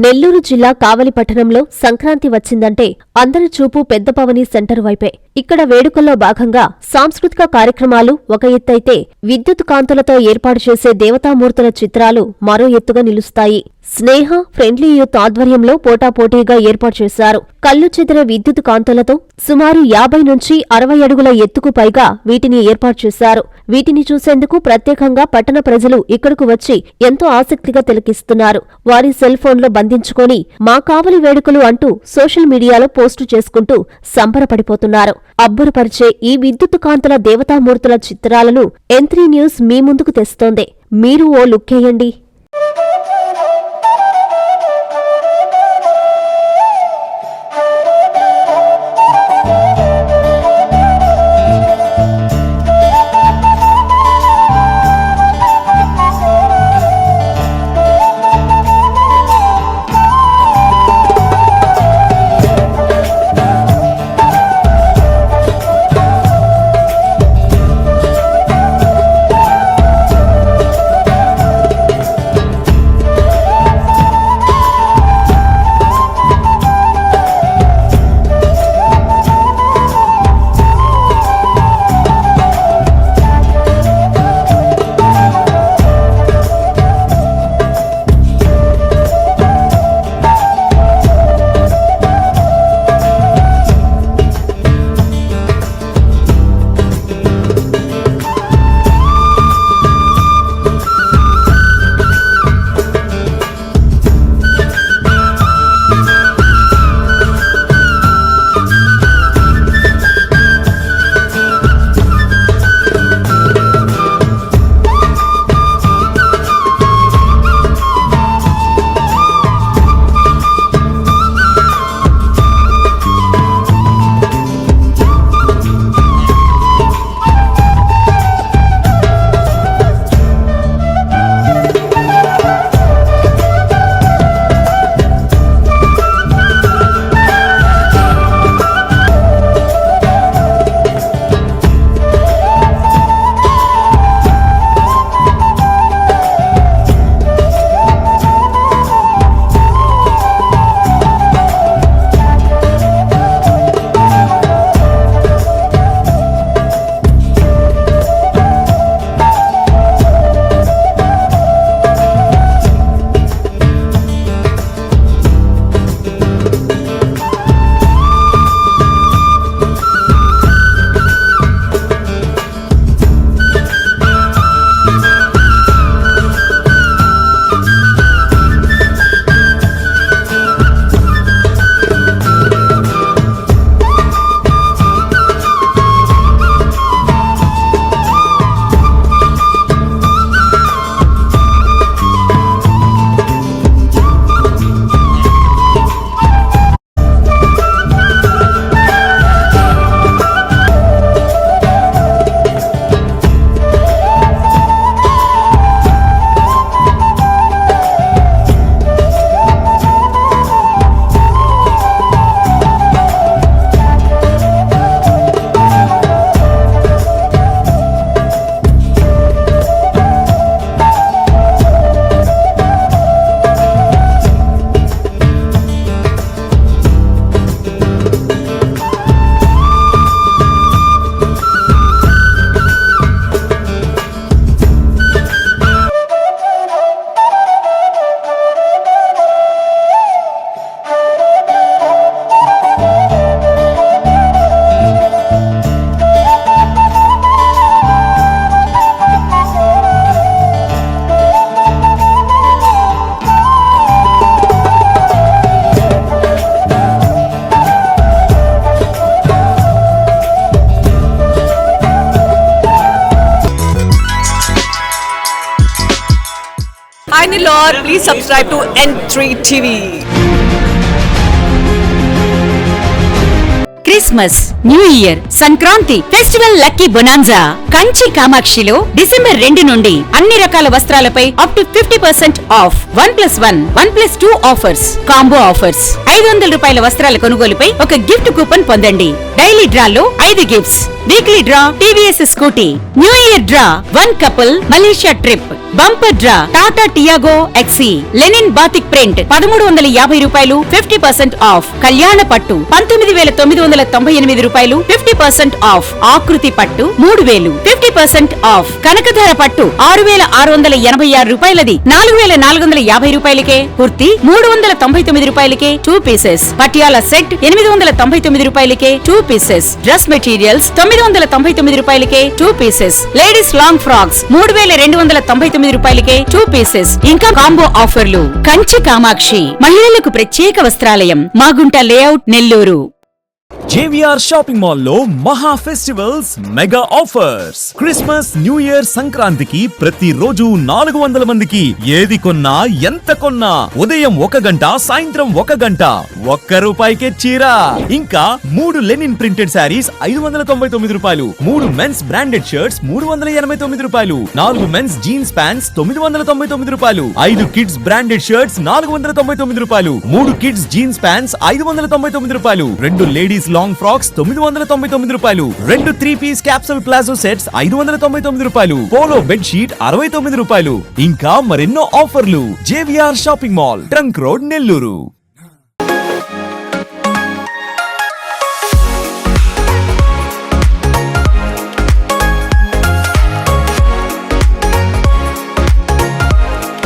నెల్లూరు జిల్లా కావలి పట్టణంలో సంక్రాంతి వచ్చిందంటే అందరి చూపు పెద్ద పవని సెంటర్ వైపే. ఇక్కడ వేడుకల్లో భాగంగా సాంస్కృతిక కార్యక్రమాలు ఒక ఎత్తైతే విద్యుత్ కాంతులతో ఏర్పాటు చేసే దేవతామూర్తుల చిత్రాలు మరో ఎత్తుగా నిలుస్తాయి. స్నేహ ఫ్రెండ్లీ యూత్ ఆధ్వర్యంలో పోటాపోటీగా ఏర్పాటు చేశారు. కళ్ళు చెదిరే విద్యుత్ కాంతులతో సుమారు 50 నుంచి 60 అడుగుల ఎత్తుకు పైగా వీటిని ఏర్పాటు చేశారు. వీటిని చూసేందుకు ప్రత్యేకంగా పట్టణ ప్రజలు ఇక్కడకు వచ్చి ఎంతో ఆసక్తిగా తిలకిస్తున్నారు. వారి సెల్ ఫోన్లో బంధించుకొని మా కావలి వేడుకలు అంటూ సోషల్ మీడియాలో పోస్టు చేసుకుంటూ సంబరపడిపోతున్నారు. అబ్బురపరిచే ఈ విద్యుత్ కాంతుల దేవతామూర్తుల చిత్రాలను N3 న్యూస్ మీ ముందుకు తెస్తోంది. మీరు ఓ లుక్కేయండి. Lord, please subscribe to N3 TV. Christmas, new year, Sankranti, festival lucky bonanza Kanchi కామాక్షిలో డిసెంబర్ 2 నుండి అన్ని రకాల వస్త్రాలపై up to 50% off 1+1, 1+2 offers, combo offers, 500 రూపాయల వస్త్రాల కొనుగోలుపై ఒక గిఫ్ట్ కూపన్ పొందండి. డైలీ డ్రాలో 5 gifts. Weekly draw TVS Scooty. New year draw 1 couple Malaysia trip. Bumper draw Tata Tiago ఎక్సీ లెనిన్ బాతిక్ ప్రింట్ 1350 రూపాయలు 50% ఆఫ్. కళ్యాణ పట్టు 19,998 రూపాయలు 50% ఆఫ్. ఆకృతి పట్టు 3000 50% ఆఫ్. కనకధార పట్టు 6,686 రూపాయలది 4,450 రూపాయలకే. కుర్తి 399 రూపాయలకే 2 పీసెస్. పటియాలా సెట్ 899 రూపాయలకే 2 పీసెస్. డ్రెస్ మెటీరియల్స్ 999 రూపాయలకే 2 పీసెస్. లేడీస్ లాంగ్ ఫ్రాక్స్ 3,299 రూపాయలకే 2 పీసెస్. ఇంకా కాంబో ఆఫర్లు. కంచి కామాక్షి మహిళలకు ప్రత్యేక వస్త్రాలయం, Magunta layout, Nellore. JVR shopping mall లో మహా festivals mega offers. Christmas, new year, సంక్రాంతికి ప్రతి రోజు 400 మందికి ఏది కొన్నా ఎంత కొన్నా ఉదయం 1 గంట, సాయంత్రం 1 గంట ₹1కే చీర. ఇంకా 3 లెనిన్ ప్రింటెడ్ శారీస్ 599 రూపాయలు, 3 మెన్స్ బ్రాండెడ్ షర్ట్స్ 389 రూపాయలు, 4 మెన్స్ జీన్స్ ప్యాంట్స్ 999 రూపాయలు, 5 కిడ్స్ బ్రాండెడ్ షర్ట్స్ 499 రూపాయలు, 3 కిడ్స్ జీన్స్ ప్యాంట్స్ 599 రూపాయలు, 2 లేడీస్ లాంగ్ ఫ్రాక్స్ 999 రూపాయలు, 2 3 పీస్ క్యాప్సూల్ ప్లాజో సెట్స్ 599 రూపాయలు, పోలో బెడ్ షీట్ 69 రూపాయలు. ఇంకా మరెన్నో ఆఫర్లు. JVR shopping mall, trunk road, Nellore.